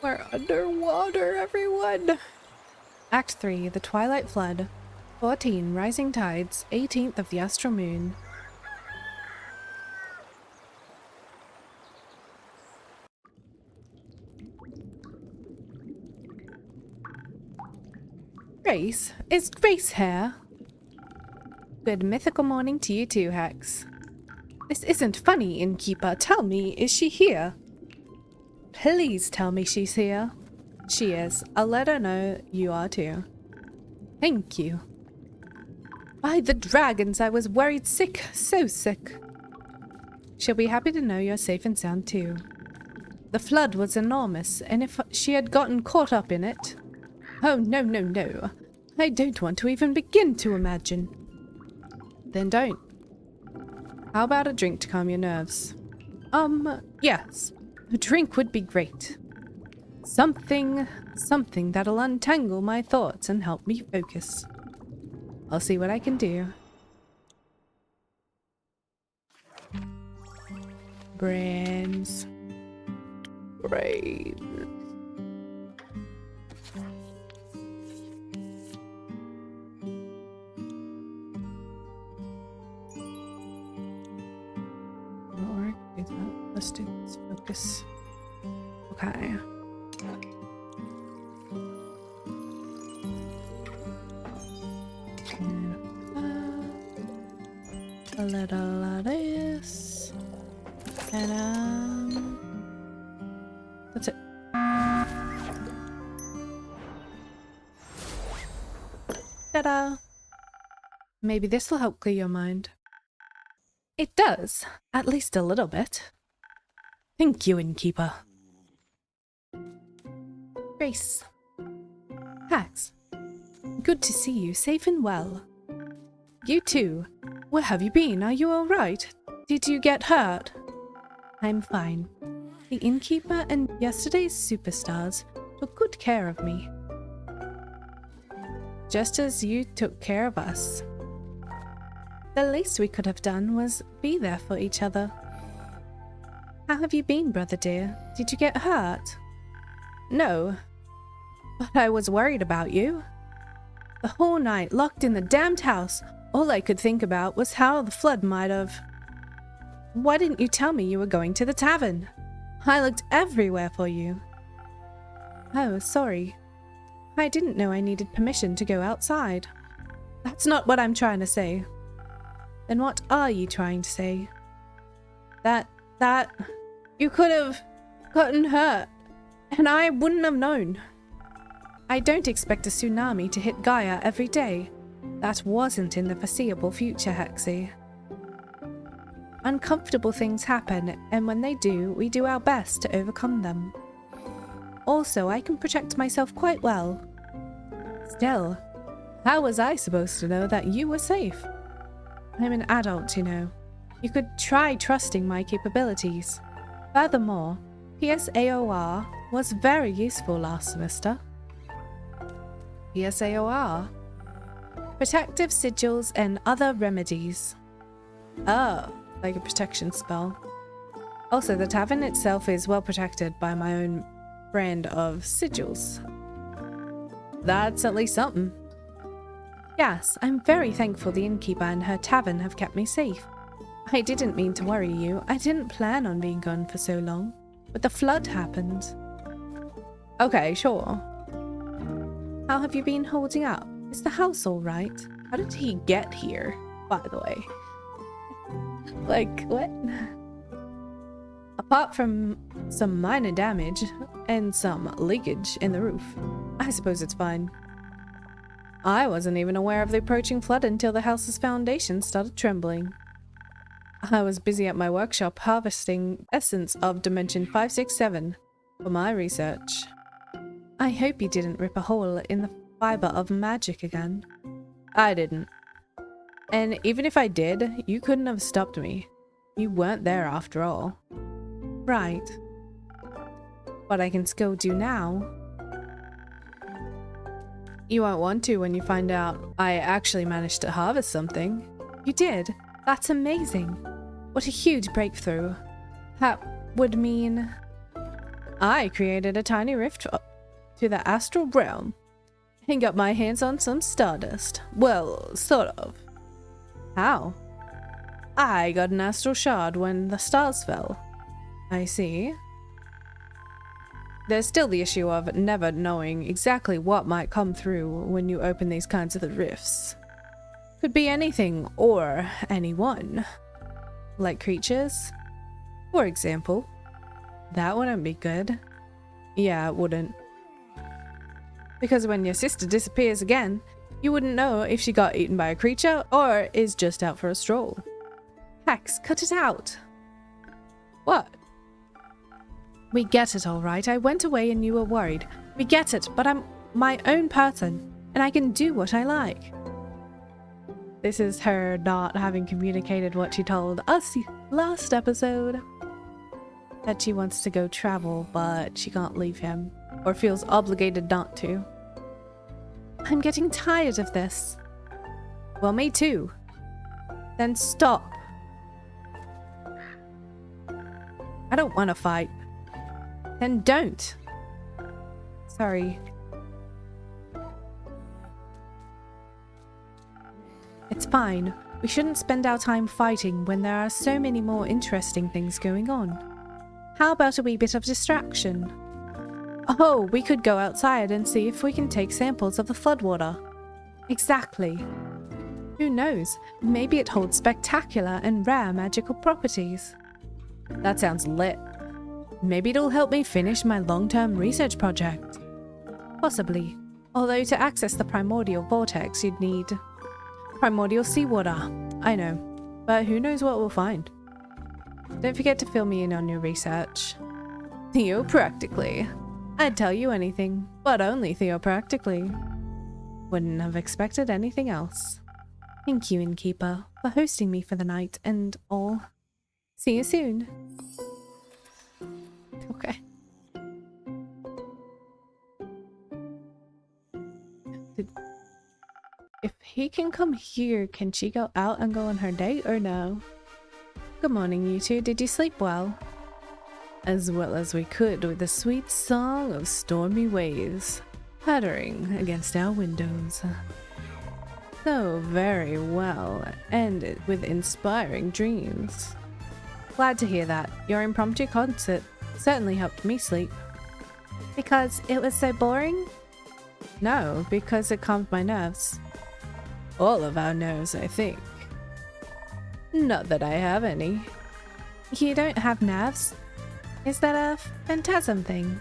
We're underwater, everyone! Act 3, The Twilight Flood. 14, Rising Tides, 18th of the Astral Moon. Grace? Is Grace here? Good mythical morning to you too, Hex. This isn't funny, Innkeeper. Tell me, is she here? Please tell me she's here. She is. I'll let her know you are too. Thank you. By the dragons, I was worried sick. So sick. She'll be happy to know you're safe and sound too. The flood was enormous, and if she had gotten caught up in it... Oh, no, no, no. I don't want to even begin to imagine. Then don't. How about a drink to calm your nerves? Yes. A drink would be great. Something that'll untangle my thoughts and help me focus. I'll see what I can do. Brains. Brains. Let's do this. Focus. Okay. A little of this. And that's it. Ta-da! Maybe this will help clear your mind. It does, at least a little bit. Thank you, Innkeeper. Grace. Hax. Good to see you, safe and well. You too. Where have you been? Are you alright? Did you get hurt? I'm fine. The Innkeeper and yesterday's superstars took good care of me. Just as you took care of us. The least we could have done was be there for each other. How have you been, brother dear? Did you get hurt? No. But I was worried about you. The whole night, locked in the damned house, all I could think about was how the flood might have... Why didn't you tell me you were going to the tavern? I looked everywhere for you. Oh, sorry. I didn't know I needed permission to go outside. That's not what I'm trying to say. Then what are you trying to say? That you could have gotten hurt, and I wouldn't have known. I don't expect a tsunami to hit Gaia every day. That wasn't in the foreseeable future, Hexie. Uncomfortable things happen, and when they do, we do our best to overcome them. Also, I can protect myself quite well. Still, how was I supposed to know that you were safe? I'm an adult, you know. You could try trusting my capabilities. Furthermore, PSAOR was very useful last semester. PSAOR? Protective sigils and other remedies. Oh, like a protection spell. Also, the tavern itself is well protected by my own brand of sigils. That's at least something. Yes, I'm very thankful the innkeeper and her tavern have kept me safe. I didn't mean to worry you. I didn't plan on being gone for so long. But the flood happened. Okay, sure. How have you been holding up? Is the house all right? How did he get here, by the way? Like, what? Apart from some minor damage and some leakage in the roof, I suppose it's fine. I wasn't even aware of the approaching flood until the house's foundation started trembling. I was busy at my workshop harvesting essence of Dimension 567 for my research. I hope you didn't rip a hole in the fiber of magic again. I didn't. And even if I did, you couldn't have stopped me. You weren't there after all. Right. What I can still do now... You won't want to when you find out I actually managed to harvest something. You did? That's amazing. What a huge breakthrough. That would mean... I created a tiny rift to the astral realm and got my hands on some stardust. Well, sort of. How? I got an astral shard when the stars fell. I see. There's still the issue of never knowing exactly what might come through when you open these kinds of rifts. Could be anything or anyone. Like creatures, for example. That wouldn't be good. Yeah, it wouldn't. Because when your sister disappears again, you wouldn't know if she got eaten by a creature or is just out for a stroll. Hex, cut it out. What? We get it, all right. I went away and you were worried. We get it, but I'm my own person, and I can do what I like. This is her not having communicated what she told us last episode. That she wants to go travel, but she can't leave him, or feels obligated not to. I'm getting tired of this. Well, me too. Then stop. I don't want to fight. Then don't. Sorry. It's fine. We shouldn't spend our time fighting when there are so many more interesting things going on. How about a wee bit of distraction? Oh, we could go outside and see if we can take samples of the floodwater. Exactly. Who knows? Maybe it holds spectacular and rare magical properties. That sounds lit. Maybe it'll help me finish my long-term research project. Possibly. Although to access the primordial vortex, you'd need primordial seawater. I know. But who knows what we'll find. Don't forget to fill me in on your research. Theopractically. I'd tell you anything, but only theopractically. Wouldn't have expected anything else. Thank you, Innkeeper, for hosting me for the night and all. See you soon. Okay. If he can come here, can she go out and go on her date or no? Good morning, you two. Did you sleep well? As well as we could, with the sweet song of stormy waves pattering against our windows. So very well, and with inspiring dreams. Glad to hear that. Your impromptu concert certainly helped me sleep. Because it was so boring? No, because it calmed my nerves. All of our nerves, I think. Not that I have any. You don't have nerves? Is that a phantasm thing?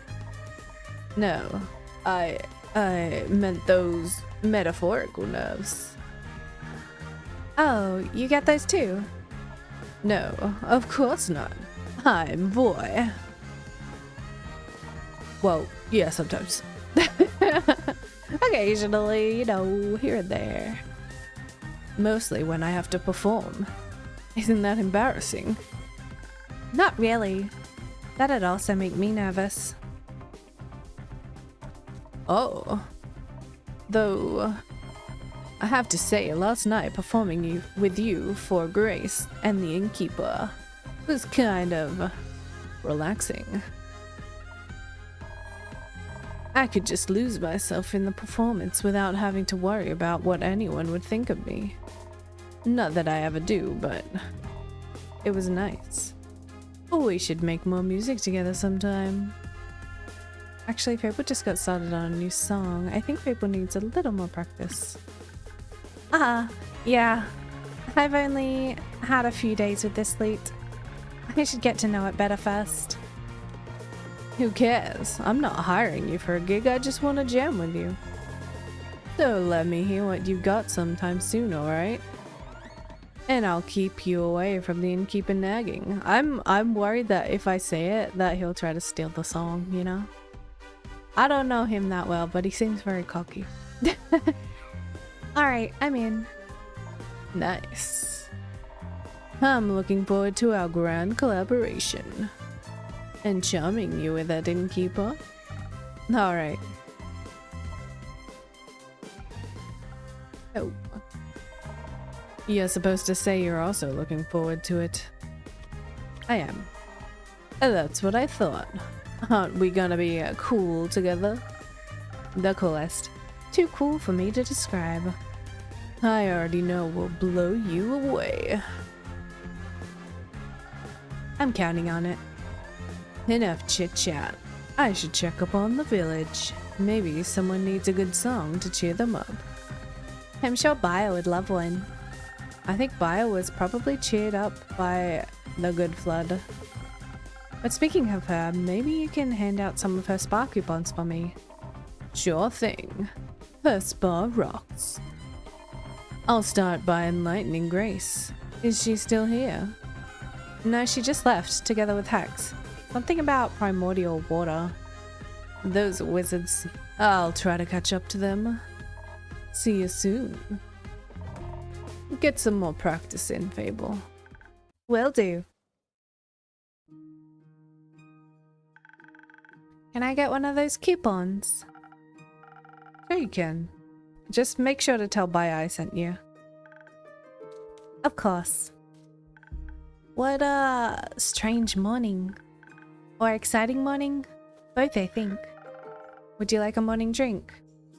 No, I meant those metaphorical nerves. Oh, you get those too? No, of course not. I'm boy. Well, yeah, sometimes. Occasionally, you know, here and there. Mostly when I have to perform. Isn't that embarrassing? Not really. That'd also make me nervous. Oh. Though, I have to say, last night performing with you for Grace and the Innkeeper was kind of relaxing. I could just lose myself in the performance without having to worry about what anyone would think of me. Not that I ever do, but it was nice. Oh, we should make more music together sometime. Actually, Fable just got started on a new song. I think Fable needs a little more practice. Yeah. I've only had a few days with this lute. I should get to know it better first. Who cares? I'm not hiring you for a gig, I just want to jam with you. So let me hear what you've got sometime soon, alright? And I'll keep you away from the innkeeper nagging. I'm worried that if I say it, that he'll try to steal the song, you know? I don't know him that well, but he seems very cocky. Alright, I'm in. Nice. I'm looking forward to our grand collaboration. And charming you with that innkeeper. Alright. Oh. You're supposed to say you're also looking forward to it. I am. That's what I thought. Aren't we gonna be cool together? The coolest. Too cool for me to describe. I already know we'll blow you away. I'm counting on it. Enough chit-chat. I should check up on the village. Maybe someone needs a good song to cheer them up. I'm sure Bio would love one. I think Bio was probably cheered up by the good flood. But speaking of her, maybe you can hand out some of her spa coupons for me. Sure thing. Her spa rocks. I'll start by enlightening Grace. Is she still here? No, she just left, together with Hex. Something about primordial water. Those wizards. I'll try to catch up to them. See you soon. Get some more practice in, Fable. Will do. Can I get one of those coupons? Sure you can. Just make sure to tell Baya I sent you. Of course. What a strange morning. Or exciting morning? Both, I think. Would you like a morning drink?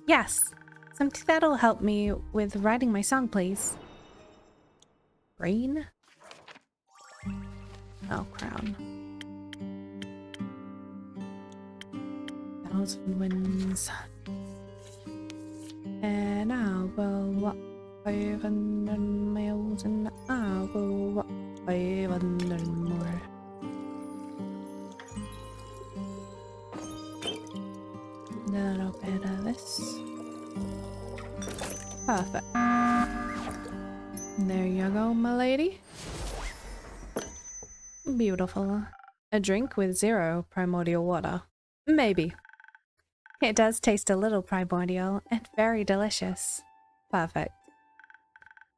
Yes. Something that'll help me with writing my song, please. Green? Oh, crown. Thousand winds. And I will walk 500 miles and I will walk 500 more. A little bit of this. Perfect. There you go, my lady. Beautiful. A drink with 0 primordial water. Maybe. It does taste a little primordial and very delicious. Perfect.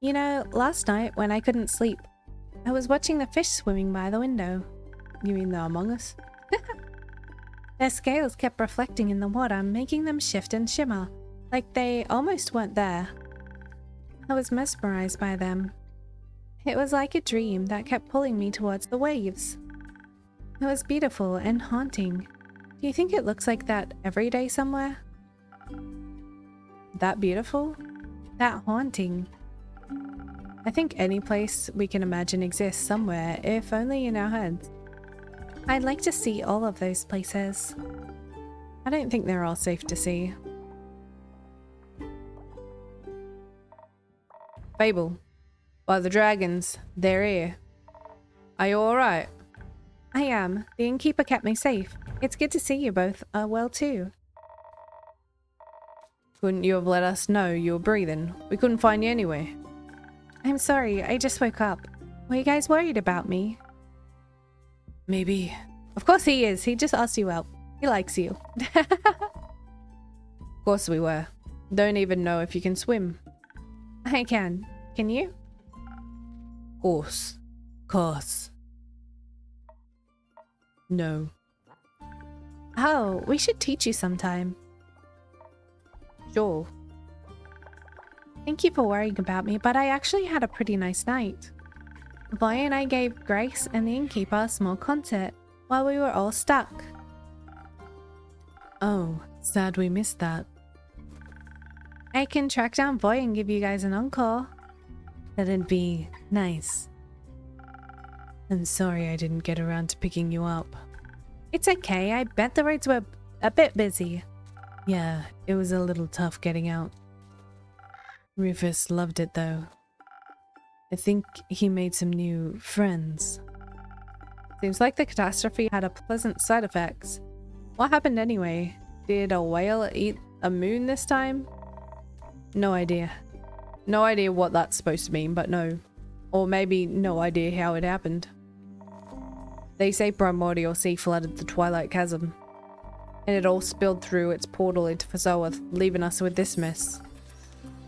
You know, last night when I couldn't sleep, I was watching the fish swimming by the window. You mean the Among Us? Their scales kept reflecting in the water, making them shift and shimmer, like they almost weren't there. I was mesmerized by them. It was like a dream that kept pulling me towards the waves. It was beautiful and haunting. Do you think it looks like that every day somewhere? That beautiful? That haunting? I think any place we can imagine exists somewhere, if only in our heads. I'd like to see all of those places. I don't think they're all safe to see. Fable. By the dragons, they're here. Are you alright? I am. The innkeeper kept me safe. It's good to see you both are well too. Couldn't you have let us know you were breathing? We couldn't find you anywhere. I'm sorry, I just woke up. Were you guys worried about me? Maybe. Of course he is. He just asked you out. He likes you. Of course we were. Don't even know if you can swim. I can. Can you? Course. Course. No. Oh, we should teach you sometime. Sure. Thank you for worrying about me, but I actually had a pretty nice night. Vi and I gave Grace and the innkeeper a small concert while we were all stuck. Oh, sad we missed that. I can track down Voy and give you guys an encore. That'd be nice. I'm sorry I didn't get around to picking you up. It's okay, I bet the roads were a bit busy. Yeah, it was a little tough getting out. Rufus loved it though. I think he made some new friends. Seems like the catastrophe had a pleasant side effects. What happened anyway? Did a whale eat a moon this time? No idea. No idea what that's supposed to mean, but no. Or maybe no idea how it happened. They say primordial sea flooded the Twilight Chasm, and it all spilled through its portal into Fazoath, leaving us with this mess.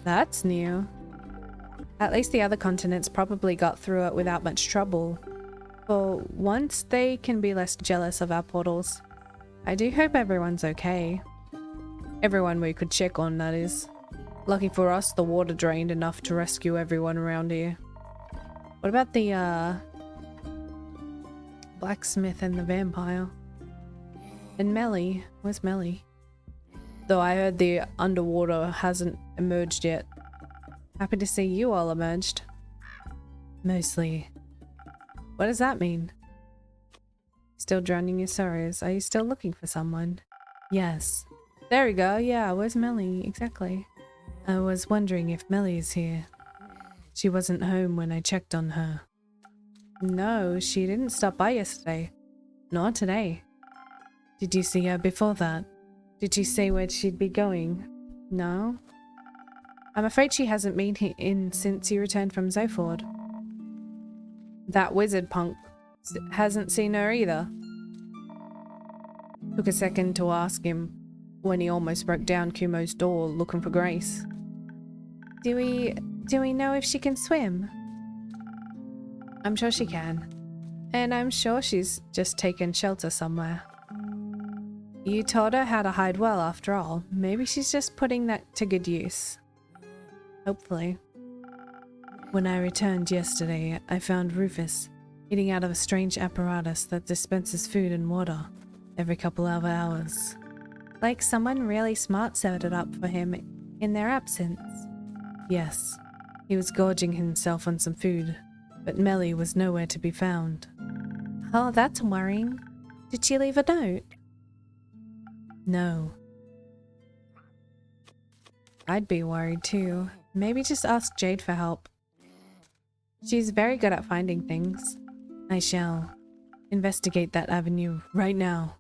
That's new. At least the other continents probably got through it without much trouble. For once, they can be less jealous of our portals. I do hope everyone's okay. Everyone we could check on, that is. Lucky for us, the water drained enough to rescue everyone around here. What about the, blacksmith and the vampire? And Melly? Where's Melly? Though I heard the underwater hasn't emerged yet. Happy to see you all emerged. Mostly. What does that mean? Still drowning your sorrows. Are you still looking for someone? Yes. There we go. Yeah, where's Melly? Exactly. I was wondering if Melly is here. She wasn't home when I checked on her. No, she didn't stop by yesterday. Nor today. Did you see her before that? Did she say where she'd be going? No? I'm afraid she hasn't been in since you returned from Zoford. That wizard punk hasn't seen her either. Took a second to ask him when he almost broke down Kumo's door looking for Grace. Do we know if she can swim? I'm sure she can. And I'm sure she's just taken shelter somewhere. You taught her how to hide well after all. Maybe she's just putting that to good use. Hopefully. When I returned yesterday, I found Rufus eating out of a strange apparatus that dispenses food and water every couple of hours. Like someone really smart set it up for him in their absence. Yes, he was gorging himself on some food, but Melly was nowhere to be found. Oh, that's worrying. Did she leave a note? No. I'd be worried too. Maybe just ask Jade for help. She's very good at finding things. I shall investigate that avenue right now.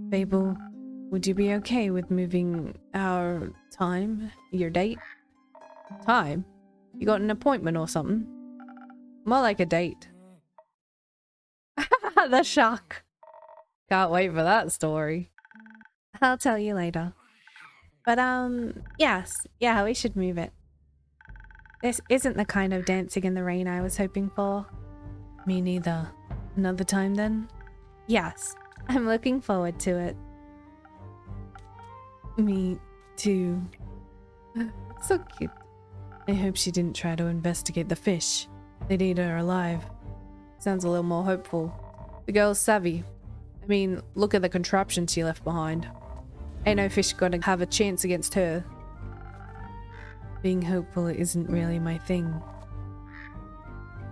Fable, would you be okay with moving our time? Your date? Time? You got an appointment or something? More like a date. The shock. Can't wait for that story. I'll tell you later. But yes. Yeah, we should move it. This isn't the kind of dancing in the rain I was hoping for. Me neither. Another time then? Yes. I'm looking forward to it. Me too. So cute. I hope she didn't try to investigate the fish. They'd eat her alive. Sounds a little more hopeful. The girl's savvy. I mean, look at the contraption she left behind. Ain't no fish gonna have a chance against her. Being hopeful isn't really my thing.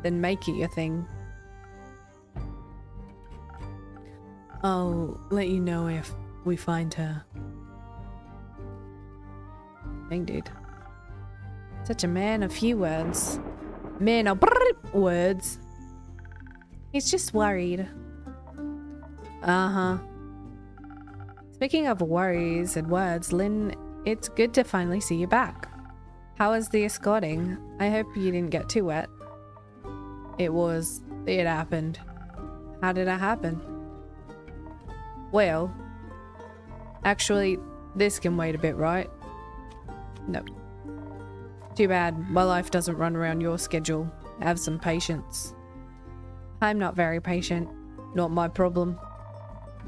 Then make it your thing. I'll let you know if we find her. Dang, dude. Such a man of few words. Man of words. He's just worried. Uh-huh. Speaking of worries and words, Lynn, it's good to finally see you back. How was the escorting? I hope you didn't get too wet. It happened. How did it happen? Well, actually, this can wait a bit, right? No. Too bad, my life doesn't run around your schedule. Have some patience. I'm not very patient. Not my problem.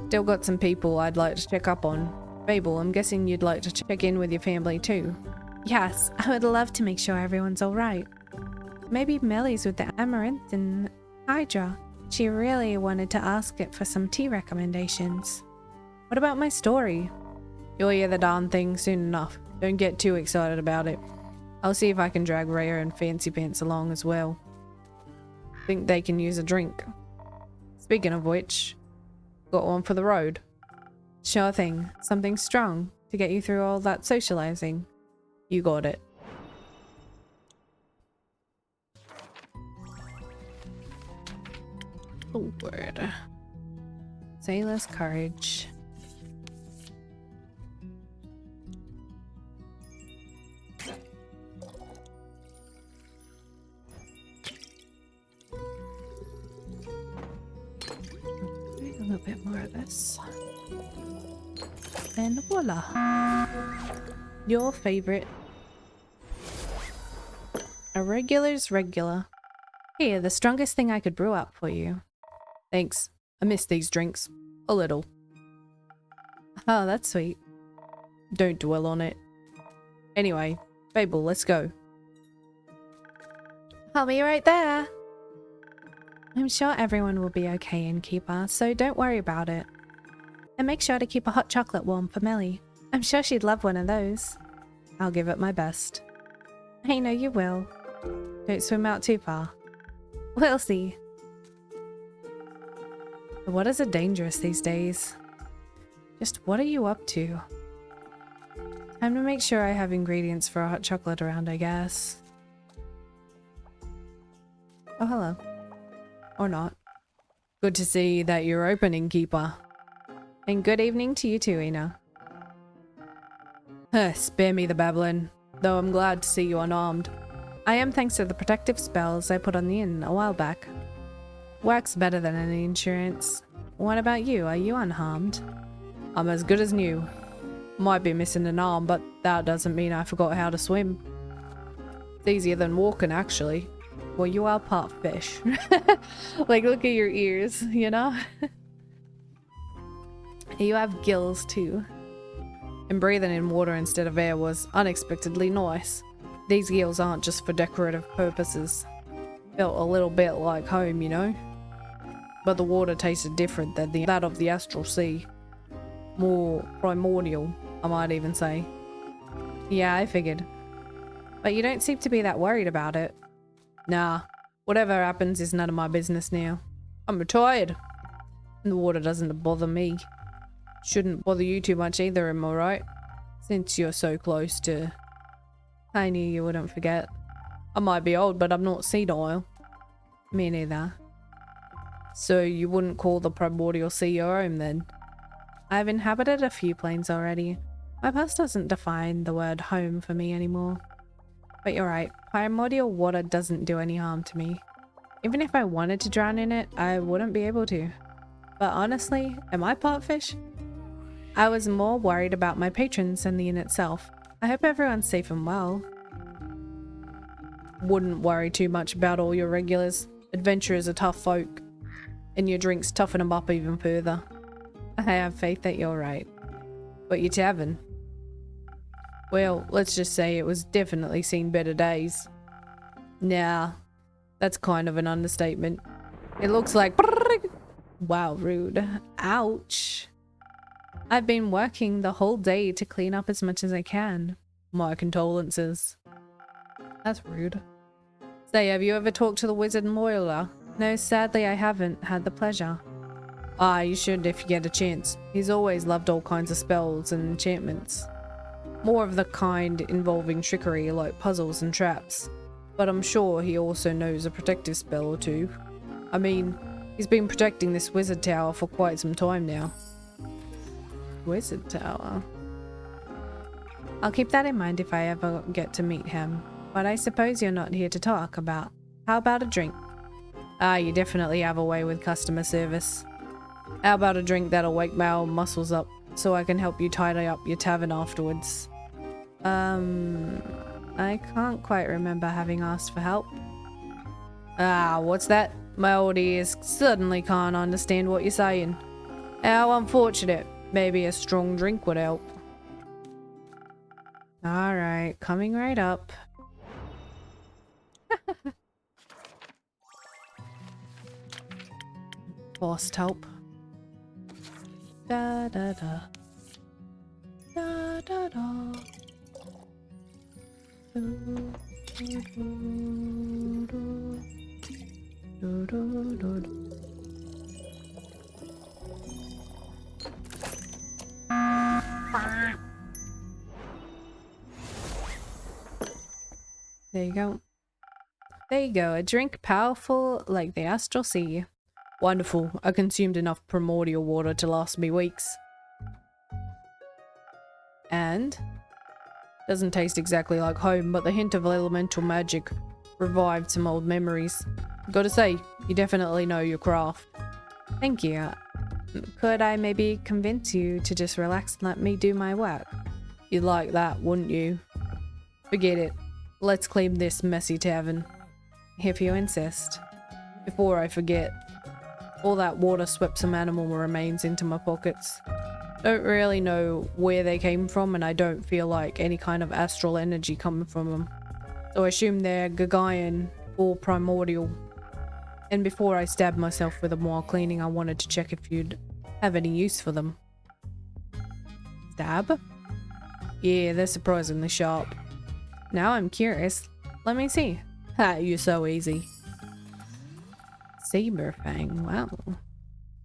Still got some people I'd like to check up on. Fable, I'm guessing you'd like to check in with your family too. Yes, I would love to make sure everyone's alright. Maybe Melly's with the Amaranth and Hydra. She really wanted to ask it for some tea recommendations. What about my story? You'll hear the darn thing soon enough. Don't get too excited about it. I'll see if I can drag Rhea and Fancy Pants along as well. Think they can use a drink. Speaking of which, got one for the road. Sure thing. Something strong to get you through all that socializing. You got it. Forward. Sailor's courage. A little bit more of this. And voila. Your favorite. A regular's regular. Here, the strongest thing I could brew up for you. Thanks. I miss these drinks. A little. Oh, that's sweet. Don't dwell on it. Anyway, Fable, let's go. I'll be right there. I'm sure everyone will be okay in Keeper, so don't worry about it. And make sure to keep a hot chocolate warm for Melly. I'm sure she'd love one of those. I'll give it my best. I know you will. Don't swim out too far. We'll see. The waters are dangerous these days. Just what are you up to? Time to make sure I have ingredients for a hot chocolate around, I guess. Oh, hello. Or not. Good to see that you're open, innkeeper. And good evening to you too, Ina. Spare me the babbling, though I'm glad to see you unarmed. I am, thanks to the protective spells I put on the inn a while back. Works better than any insurance. What about you? Are you unharmed? I'm as good as new. Might be missing an arm, but that doesn't mean I forgot how to swim. It's easier than walking, actually. Well, you are part fish. Like, look at your ears, you know? You have gills, too. And breathing in water instead of air was unexpectedly nice. These gills aren't just for decorative purposes. Felt a little bit like home, you know? But the water tasted different than that of the astral sea. More primordial, I might even say. Yeah, I figured. But you don't seem to be that worried about it. Nah, whatever happens is none of my business now. I'm retired. And the water doesn't bother me. Shouldn't bother you too much either, am I right? Since you're so close to... I knew you wouldn't forget. I might be old, but I'm not senile. Me neither. So you wouldn't call the primordial sea your home then? I've inhabited a few planes already. My past doesn't define the word home for me anymore. But you're right, primordial water doesn't do any harm to me. Even if I wanted to drown in it, I wouldn't be able to. But honestly, am I part fish? I was more worried about my patrons than the inn itself. I hope everyone's safe and well. Wouldn't worry too much about all your regulars. Adventurers are tough folk. And your drinks toughen them up even further. I have faith that you're right. But your tavern? Well, let's just say it was definitely seen better days. Nah, that's kind of an understatement. It looks like... Wow, rude. Ouch. I've been working the whole day to clean up as much as I can. My condolences. That's rude. Say, have you ever talked to the wizard Moila? No, sadly I haven't had the pleasure. Ah, you should if you get a chance. He's always loved all kinds of spells and enchantments. More of the kind involving trickery like puzzles and traps. But I'm sure he also knows a protective spell or two. I mean, he's been protecting this wizard tower for quite some time now. Wizard tower? I'll keep that in mind if I ever get to meet him. But I suppose you're not here to talk about. How about a drink? Ah, you definitely have a way with customer service. How about a drink that'll wake my old muscles up so I can help you tidy up your tavern afterwards? I can't quite remember having asked for help. Ah, what's that? My old ears suddenly can't understand what you're saying. How unfortunate. Maybe a strong drink would help. Alright, coming right up. Forced help. Da da da. Da da da. Do, do, do, do. Do, do, do, do. There you go. There you go, a drink powerful like the astral sea. Wonderful, I consumed enough primordial water to last me weeks. And? Doesn't taste exactly like home, but the hint of elemental magic revived some old memories. Gotta say, you definitely know your craft. Thank you. Could I maybe convince you to just relax and let me do my work? You'd like that, wouldn't you? Forget it. Let's clean this messy tavern. If you insist. Before I forget. All that water swept some animal remains into my pockets. Don't really know where they came from, and I don't feel like any kind of astral energy coming from them. So I assume they're Gagayan or primordial. And before I stabbed myself with them while cleaning, I wanted to check if you'd have any use for them. Stab? Yeah, they're surprisingly sharp. Now I'm curious. Let me see. Ha, you're so easy. Saber Fang, wow.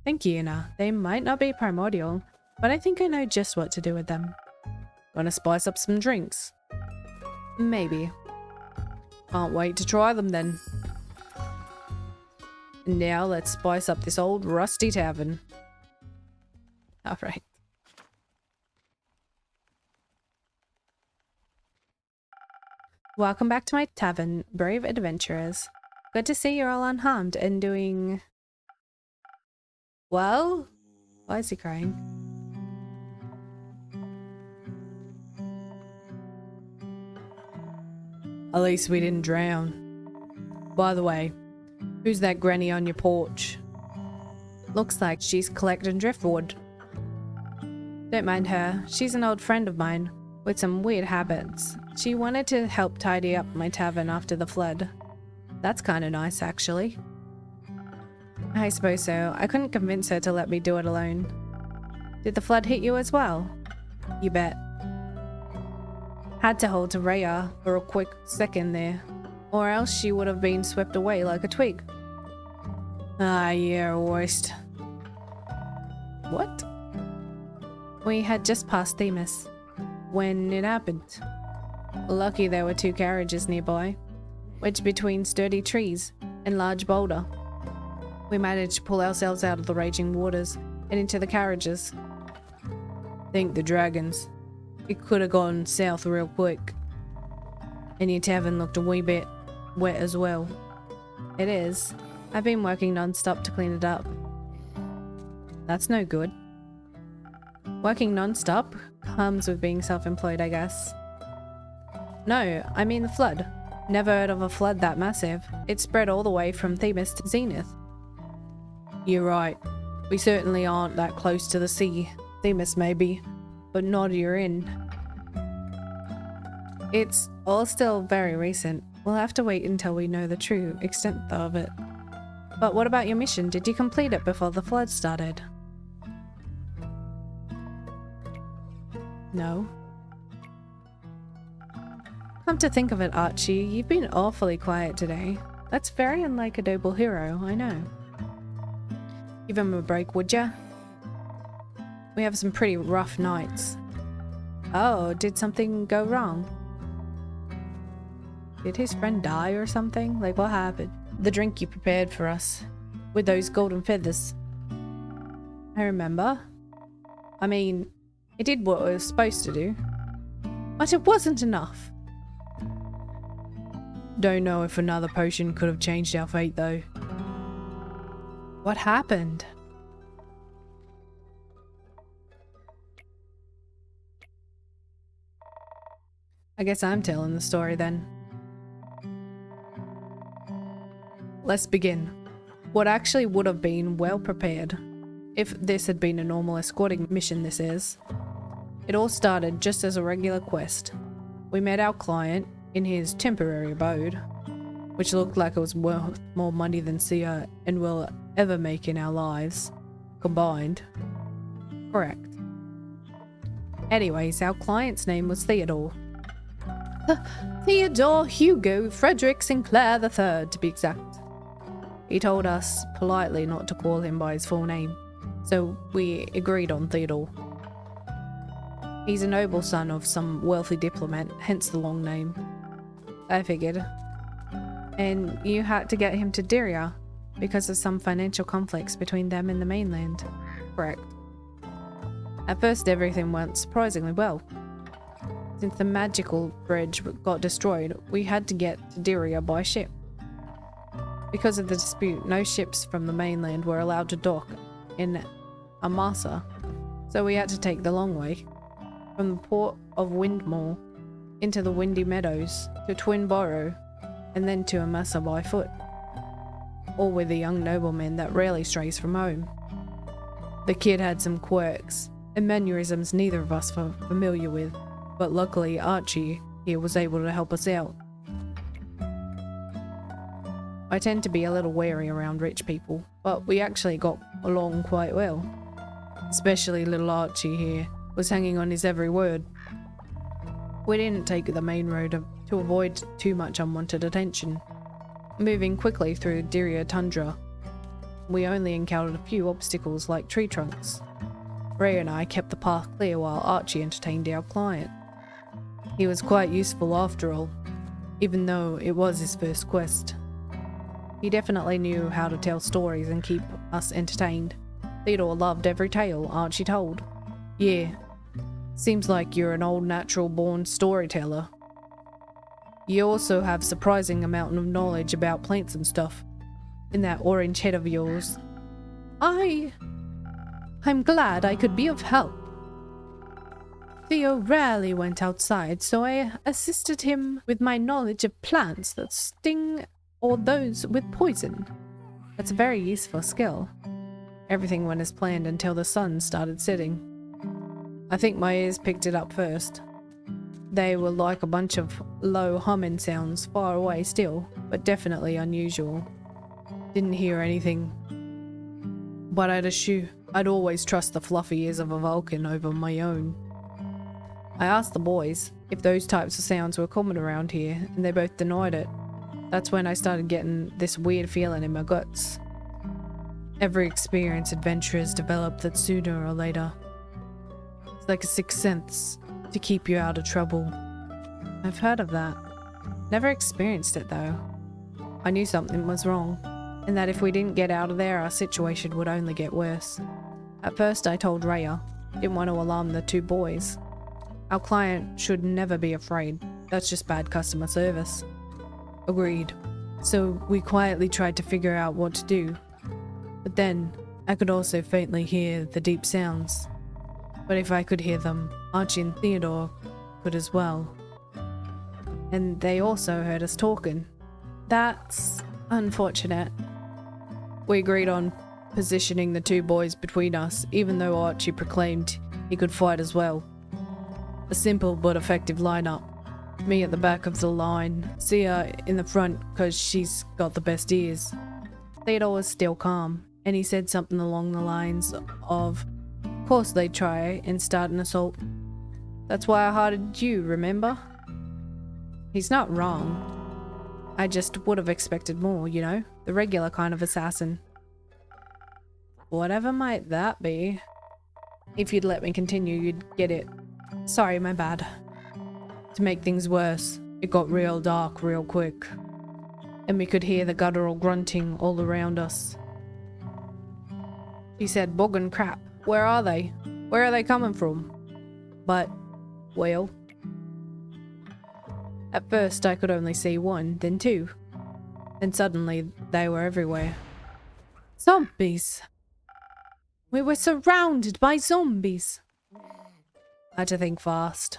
Thank you, Una. They might not be primordial, but I think I know just what to do with them. Gonna spice up some drinks? Maybe. Can't wait to try them then. Now let's spice up this old rusty tavern. Alright. Welcome back to my tavern, brave adventurers. Good to see you're all unharmed and doing... Well? Why is he crying? At least we didn't drown. By the way, who's that granny on your porch? Looks like she's collecting driftwood. Don't mind her. She's an old friend of mine with some weird habits. She wanted to help tidy up my tavern after the flood. That's kind of nice, actually. I suppose so. I couldn't convince her to let me do it alone. Did the flood hit you as well? You bet. Had to hold to Rhea for a quick second there, or else she would have been swept away like a twig. Ah, yeah, worst. What? We had just passed Themis when it happened. Lucky there were 2 carriages nearby, wedged between sturdy trees and large boulder. We managed to pull ourselves out of the raging waters and into the carriages. Thank the dragons. It could have gone south real quick. And your tavern looked a wee bit wet as well. It is. I've been working non-stop to clean it up. That's no good. Working non-stop comes with being self-employed, I guess. No, I mean the flood. Never heard of a flood that massive. It spread all the way from Themis to Zenith. You're right. We certainly aren't that close to the sea. Themis maybe, but not you're in. It's all still very recent. We'll have to wait until we know the true extent of it. But what about your mission? Did you complete it before the flood started? No. Come to think of it, Archie, you've been awfully quiet today. That's very unlike a noble hero, I know. Give him a break, would ya? We have some pretty rough nights. Oh, did something go wrong? Did his friend die or something? Like, what happened? The drink you prepared for us, with those golden feathers. I remember. I mean, it did what it was supposed to do. But it wasn't enough. Don't know if another potion could have changed our fate, though. What happened? I guess I'm telling the story then. Let's begin. What actually would have been well prepared, if this had been a normal escorting mission this is. It all started just as a regular quest. We met our client in his temporary abode, which looked like it was worth more money than Sia and will ever make in our lives, combined. Correct. Anyways, our client's name was Theodore. Theodore Hugo Frederick Sinclair III, to be exact. He told us politely not to call him by his full name, so we agreed on Theodore. He's a noble son of some wealthy diplomat, hence the long name. I figured. And you had to get him to Dyria because of some financial conflicts between them and the mainland. Correct. At first everything went surprisingly well. Since the magical bridge got destroyed, we had to get to Dyria by ship. Because of the dispute, no ships from the mainland were allowed to dock in Amasa, so we had to take the long way. From the port of Windmore into the Windy Meadows to Twinborough and then to Amasa by foot. All with a young nobleman that rarely strays from home. The kid had some quirks and mannerisms neither of us were familiar with, but luckily Archie here was able to help us out. I tend to be a little wary around rich people, but we actually got along quite well. Especially little Archie here was hanging on his every word. We didn't take the main road to avoid too much unwanted attention. Moving quickly through Diria tundra, we only encountered a few obstacles like tree trunks. Ray and I kept the path clear while Archie entertained our client. He was quite useful after all, even though it was his first quest. He definitely knew how to tell stories and keep us entertained. Theodore loved every tale Archie told. Yeah, seems like you're an old natural-born storyteller. You also have surprising amount of knowledge about plants and stuff in that orange head of yours. I'm glad I could be of help. Theo rarely went outside, so I assisted him with my knowledge of plants that sting or those with poison. That's a very useful skill. Everything went as planned until the sun started setting. I think my ears picked it up first. They were like a bunch of low humming sounds far away still, but definitely unusual. Didn't hear anything, but I'd always trust the fluffy ears of a Vulcan over my own. I asked the boys if those types of sounds were common around here, and they both denied it. That's when I started getting this weird feeling in my guts. Every experienced adventurer's developed that sooner or later. It's like a sixth sense to keep you out of trouble. I've heard of that. Never experienced it though. I knew something was wrong, and that if we didn't get out of there, our situation would only get worse. At first I told Rhea, didn't want to alarm the two boys. Our client should never be afraid. That's just bad customer service. Agreed. So we quietly tried to figure out what to do. But then, I could also faintly hear the deep sounds. But if I could hear them, Archie and Theodore could as well. And they also heard us talking. That's unfortunate. We agreed on positioning the two boys between us, even though Archie proclaimed he could fight as well. A simple but effective lineup. Me at the back of the line, Sia in the front because she's got the best ears. Theodore was still calm, and he said something along the lines of course they'd try and start an assault. That's why I hired you, remember? He's not wrong. I just would have expected more, you know? The regular kind of assassin. Whatever might that be. If you'd let me continue, you'd get it. Sorry, my bad. To make things worse, it got real dark real quick. And we could hear the guttural grunting all around us. He said, "Bog and crap. Where are they? Where are they coming from?" But, well... At first I could only see one, then two. Then suddenly they were everywhere. Zombies! We were surrounded by zombies! I had to think fast.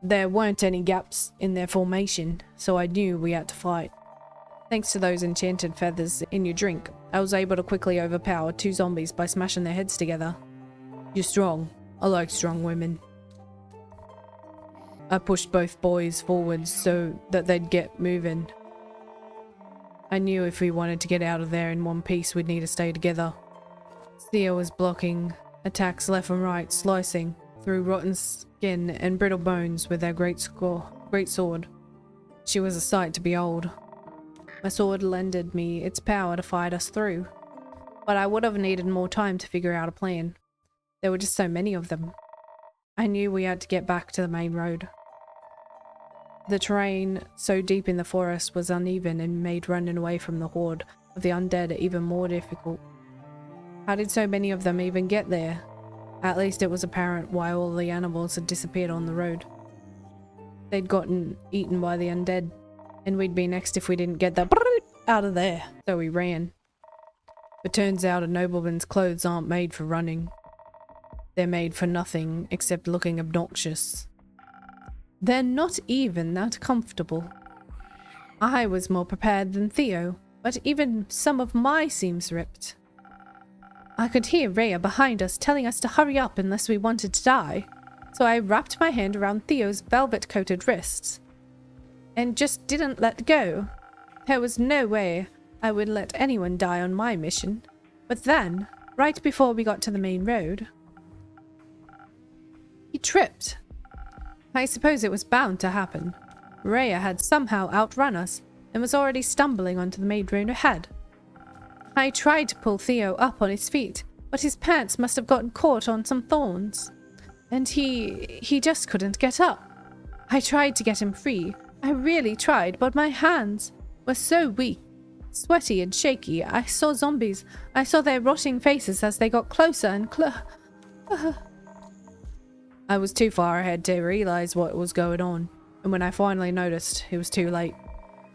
There weren't any gaps in their formation, so I knew we had to fight. Thanks to those enchanted feathers in your drink, I was able to quickly overpower two zombies by smashing their heads together. You're strong. I like strong women. I pushed both boys forwards so that they'd get moving. I knew if we wanted to get out of there in one piece, we'd need to stay together. Thea was blocking attacks left and right, slicing through rotten skin and brittle bones with her great sword. She was a sight to behold. My sword lended me its power to fight us through, but I would have needed more time to figure out a plan. There were just so many of them. I knew we had to get back to the main road. The terrain, so deep in the forest, was uneven and made running away from the horde of the undead even more difficult. How did so many of them even get there? At least it was apparent why all the animals had disappeared on the road. They'd gotten eaten by the undead, and we'd be next if we didn't get that out of there. So we ran. But turns out a nobleman's clothes aren't made for running. They're made for nothing except looking obnoxious. They're not even that comfortable. I was more prepared than Theo, but even some of my seams ripped. I could hear Rhea behind us telling us to hurry up unless we wanted to die, so I wrapped my hand around Theo's velvet-coated wrists and just didn't let go. There was no way I would let anyone die on my mission. But then, right before we got to the main road, He tripped. I suppose it was bound to happen. Rhea had somehow outrun us and was already stumbling onto the maid road ahead. I tried to pull Theo up on his feet, but his pants must have gotten caught on some thorns. And he just couldn't get up. I tried to get him free. I really tried, but my hands were so weak, sweaty and shaky. I saw zombies. I saw their rotting faces as they got closer and I was too far ahead to realize what was going on, and when I finally noticed, it was too late.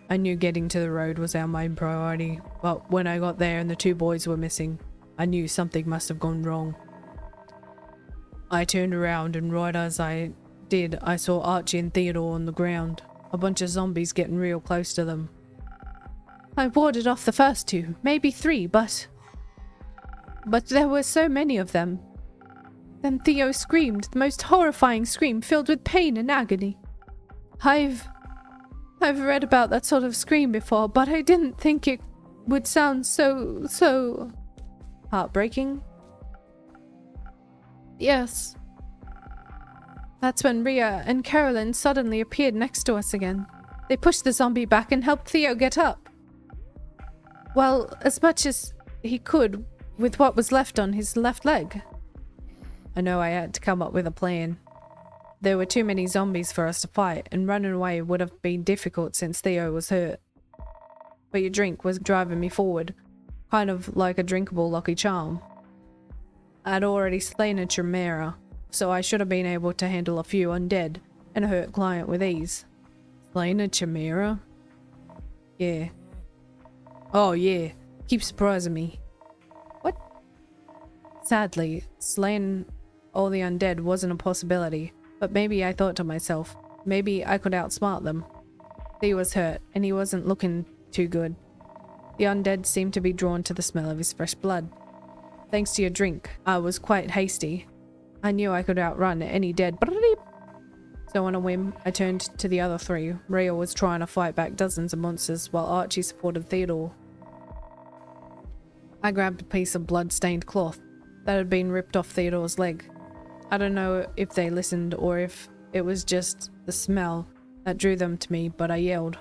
I knew getting to the road was our main priority, but when I got there and the two boys were missing, I knew something must have gone wrong. I turned around, and right as I did, I saw Archie and Theodore on the ground, a bunch of zombies getting real close to them. I warded off the first two, maybe three, but there were so many of them. Then Theo screamed, the most horrifying scream filled with pain and agony. I've read about that sort of scream before, but I didn't think it would sound so heartbreaking. Yes. That's when Rhea and Carolyn suddenly appeared next to us again. They pushed the zombie back and helped Theo get up. Well, as much as he could with what was left on his left leg. I know I had to come up with a plan. There were too many zombies for us to fight, and running away would have been difficult since Theo was hurt. But your drink was driving me forward, kind of like a drinkable Lucky Charm. I'd already slain a chimera, so I should have been able to handle a few undead and a hurt client with ease. Slain a chimera? Yeah. Oh yeah, keep surprising me. What? Sadly, slaying all the undead wasn't a possibility. But maybe I thought to myself, maybe I could outsmart them. He was hurt, and he wasn't looking too good. The undead seemed to be drawn to the smell of his fresh blood. Thanks to your drink, I was quite hasty. I knew I could outrun any dead. So on a whim, I turned to the other three. Rhea was trying to fight back dozens of monsters, while Archie supported Theodore. I grabbed a piece of blood-stained cloth that had been ripped off Theodore's leg. I don't know if they listened or if it was just the smell that drew them to me, but I yelled,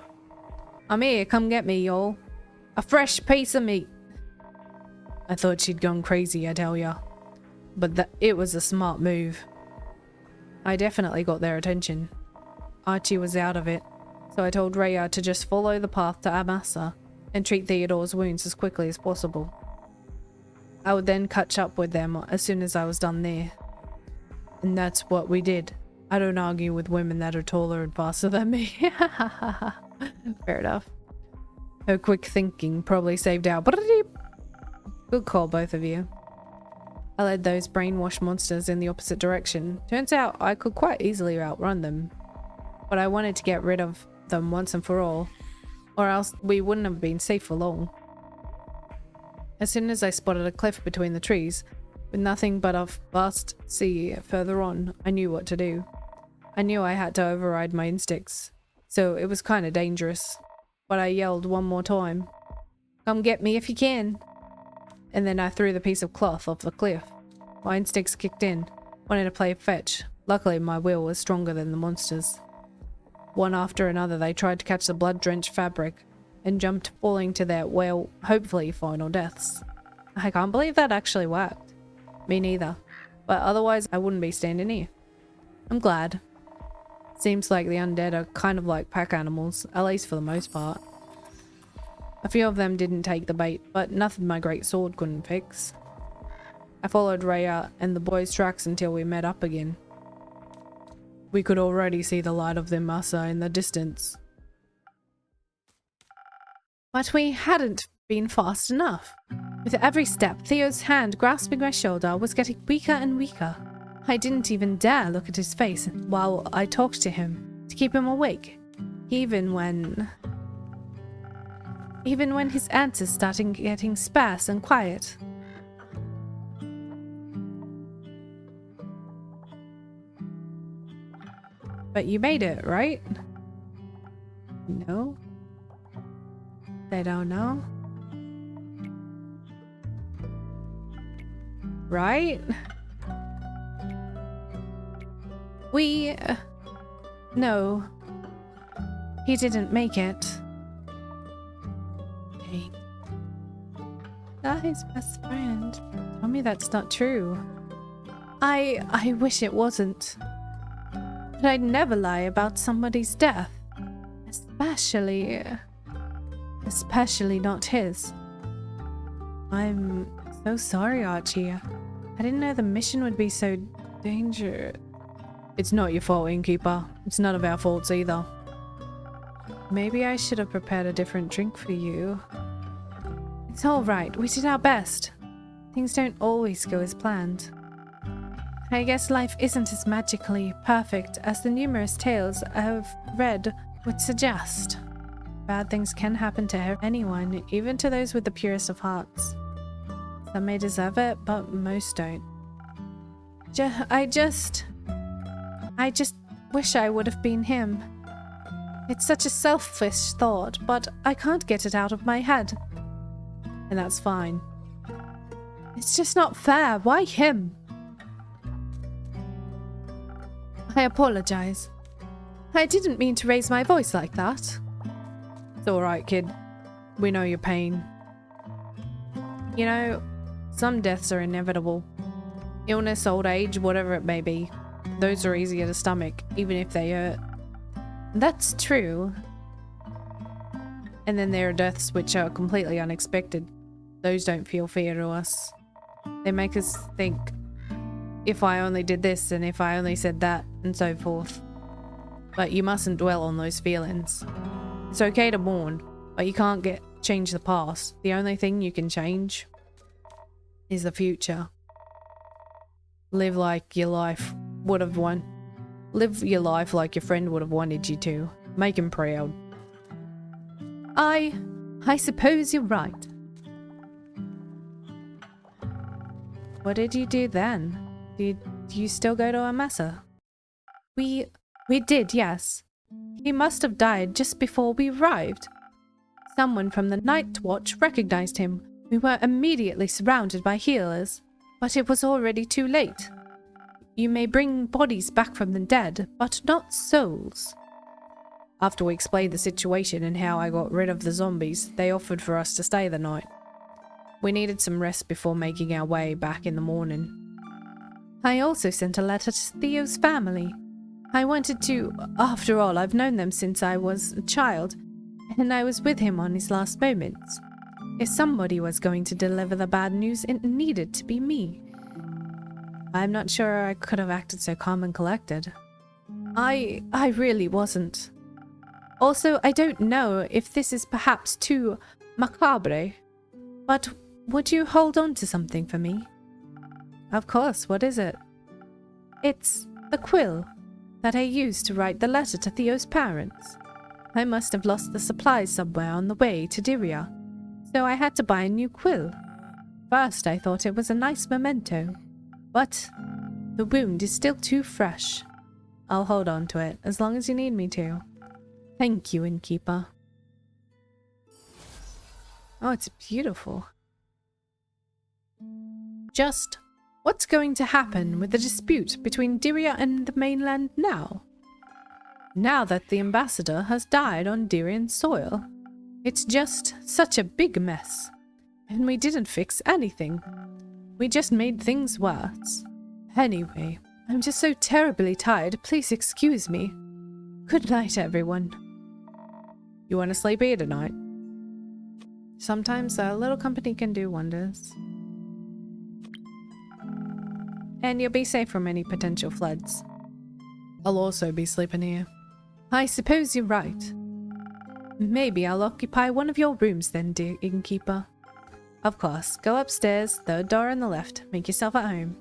"I'm here, come get me, y'all. A fresh piece of meat." I thought she'd gone crazy, I tell ya. But it was a smart move. I definitely got their attention. Archie was out of it, so I told Rhea to just follow the path to Amasa and treat Theodore's wounds as quickly as possible. I would then catch up with them as soon as I was done there. And that's what we did. I don't argue with women that are taller and faster than me. Fair enough. Her quick thinking probably saved our... Good call, both of you. I led those brainwashed monsters in the opposite direction. Turns out I could quite easily outrun them. But I wanted to get rid of them once and for all, or else we wouldn't have been safe for long. As soon as I spotted a cliff between the trees, with nothing but a vast sea further on, I knew what to do. I knew I had to override my instincts, so it was kind of dangerous. But I yelled one more time, "Come get me if you can!" And then I threw the piece of cloth off the cliff. My instincts kicked in, wanted to play fetch. Luckily, my will was stronger than the monsters. One after another, they tried to catch the blood-drenched fabric and jumped, falling to their, well, hopefully final deaths. I can't believe that actually worked. Me neither. But otherwise, I wouldn't be standing here. I'm glad. Seems like the undead are kind of like pack animals, at least for the most part. A few of them didn't take the bait, but nothing my great sword couldn't fix. I followed Rhea and the boys' tracks until we met up again. We could already see the light of the Masa in the distance. But we hadn't been fast enough. With every step, Theo's hand grasping my shoulder was getting weaker and weaker. I didn't even dare look at his face while I talked to him to keep him awake, even when his answers started getting sparse and quiet. But you made it, right? No? They don't know? Right? No. He didn't make it. Dang. Not his best friend. Tell me that's not true. I wish it wasn't. But I'd never lie about somebody's death. Especially not his. I'm so sorry, Archie. I didn't know the mission would be so dangerous. It's not your fault, Innkeeper. It's none of our faults either. Maybe I should have prepared a different drink for you. It's all right. We did our best. Things don't always go as planned. I guess life isn't as magically perfect as the numerous tales I've read would suggest. Bad things can happen to anyone, even to those with the purest of hearts. Some may deserve it, but most don't. I just wish I would have been him. It's such a selfish thought, but I can't get it out of my head. And that's fine. It's just not fair. Why him? I apologize. I didn't mean to raise my voice like that. It's alright, kid. We know your pain. You know, some deaths are inevitable. Illness, old age, whatever it may be. Those are easier to stomach, even if they hurt. That's true. And then there are deaths which are completely unexpected. Those don't feel fair to us. They make us think, if I only did this and if I only said that, and so forth. But you mustn't dwell on those feelings. It's okay to mourn, but you can't change the past. The only thing you can change is the future. Live like your life would have won. Live your life like your friend would have wanted you to. Make him proud. I suppose you're right. What did you do then? Did you still go to a messa? We did, yes. He must have died just before we arrived. Someone from the night watch recognized him. We were immediately surrounded by healers, but it was already too late. You may bring bodies back from the dead, but not souls. After we explained the situation and how I got rid of the zombies, they offered for us to stay the night. We needed some rest before making our way back in the morning. I also sent a letter to Theo's family. I wanted to, after all, I've known them since I was a child, and I was with him on his last moments. If somebody was going to deliver the bad news, it needed to be me. I'm not sure I could have acted so calm and collected. I really wasn't. Also, I don't know if this is perhaps too macabre, but would you hold on to something for me? Of course, what is it? It's the quill that I used to write the letter to Theo's parents. I must have lost the supplies somewhere on the way to Diria, so I had to buy a new quill. First, I thought it was a nice memento, but the wound is still too fresh. I'll hold on to it as long as you need me to. Thank you, Innkeeper. Oh, it's beautiful. Just what's going to happen with the dispute between Diria and the mainland now? Now that the ambassador has died on Dirian soil. It's just such a big mess. And we didn't fix anything. We just made things worse. Anyway, I'm just so terribly tired. Please excuse me. Good night, everyone. You want to sleep here tonight? Sometimes a little company can do wonders. And you'll be safe from any potential floods. I'll also be sleeping here. I suppose you're right. Maybe I'll occupy one of your rooms then, dear innkeeper. Of course, go upstairs, third door on the left. Make yourself at home.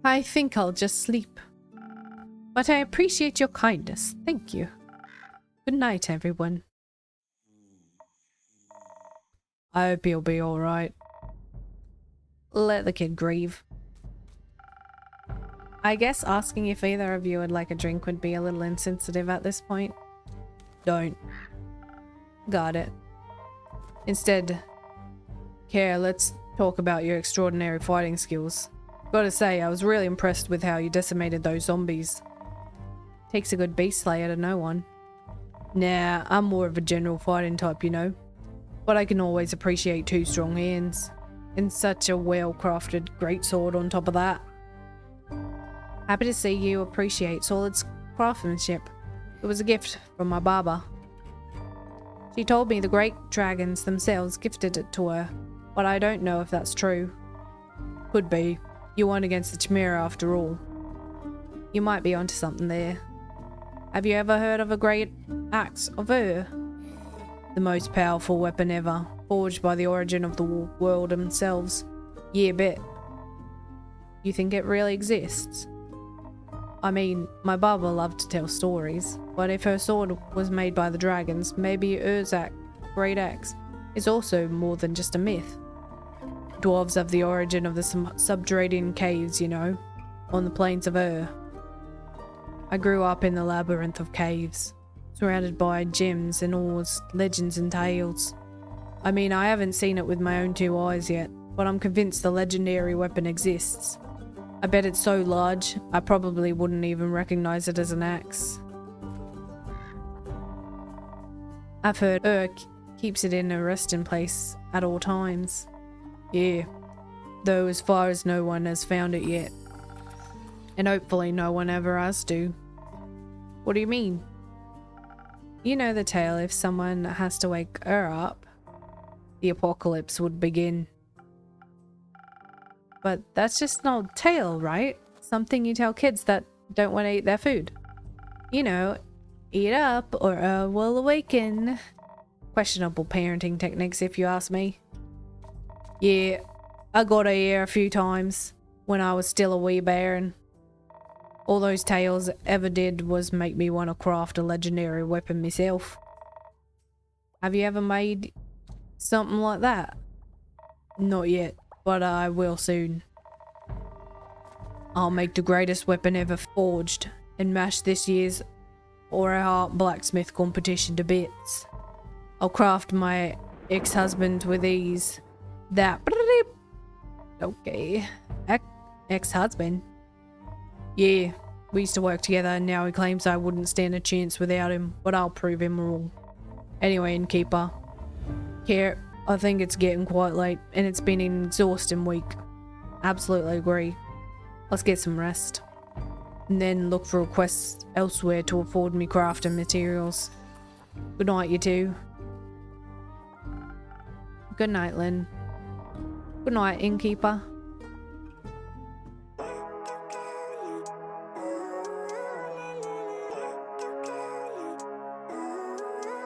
I think I'll just sleep. But I appreciate your kindness. Thank you. Good night, everyone. I hope he'll be alright. Let the kid grieve. I guess asking if either of you would like a drink would be a little insensitive at this point. Don't. Got it. Instead, here, let's talk about your extraordinary fighting skills. Gotta say, I was really impressed with how you decimated those zombies. Takes a good beast slayer to know one. Nah, I'm more of a general fighting type, you know. But I can always appreciate 2 strong hands. And such a well-crafted greatsword on top of that. Happy to see you appreciate Solid's craftsmanship. It was a gift from my barber. She told me the great dragons themselves gifted it to her, but I don't know if that's true. Could be. You won against the Chimera after all. You might be onto something there. Have you ever heard of a great axe of Ur? The most powerful weapon ever, forged by the origin of the world themselves. Yeah, bet. You think it really exists? I mean, my barber loved to tell stories, but if her sword was made by the dragons, maybe Ur's great axe is also more than just a myth. Dwarves have the origin of the subterranean caves, you know, on the plains of Ur. I grew up in the labyrinth of caves, surrounded by gems and ores, legends and tales. I mean, I haven't seen it with my own 2 eyes yet, but I'm convinced the legendary weapon exists. I bet it's so large, I probably wouldn't even recognize it as an axe. I've heard Ur keeps it in a resting place at all times. Yeah, though as far as no one has found it yet. And hopefully no one ever has to. What do you mean? You know the tale, if someone has to wake Ur up, the apocalypse would begin. But that's just an old tale, right? Something you tell kids that don't want to eat their food. You know, eat up or Ur will awaken. Questionable parenting techniques if you ask me. Yeah, I got her here a few times when I was still a wee bairn. All those tales ever did was make me want to craft a legendary weapon myself. Have you ever made something like that? Not yet, but I will soon. I'll make the greatest weapon ever forged and mash this year's Heart blacksmith competition to bits. I'll craft my ex-husband with ease. That... Okay. Ex-husband? Yeah, we used to work together and now he claims I wouldn't stand a chance without him, but I'll prove him wrong. Anyway, innkeeper. Here, I think it's getting quite late and it's been an exhausting week. Absolutely agree. Let's get some rest. And then look for requests elsewhere to afford me crafting materials. Good night, you two. Good night, Lynn. Good night, innkeeper.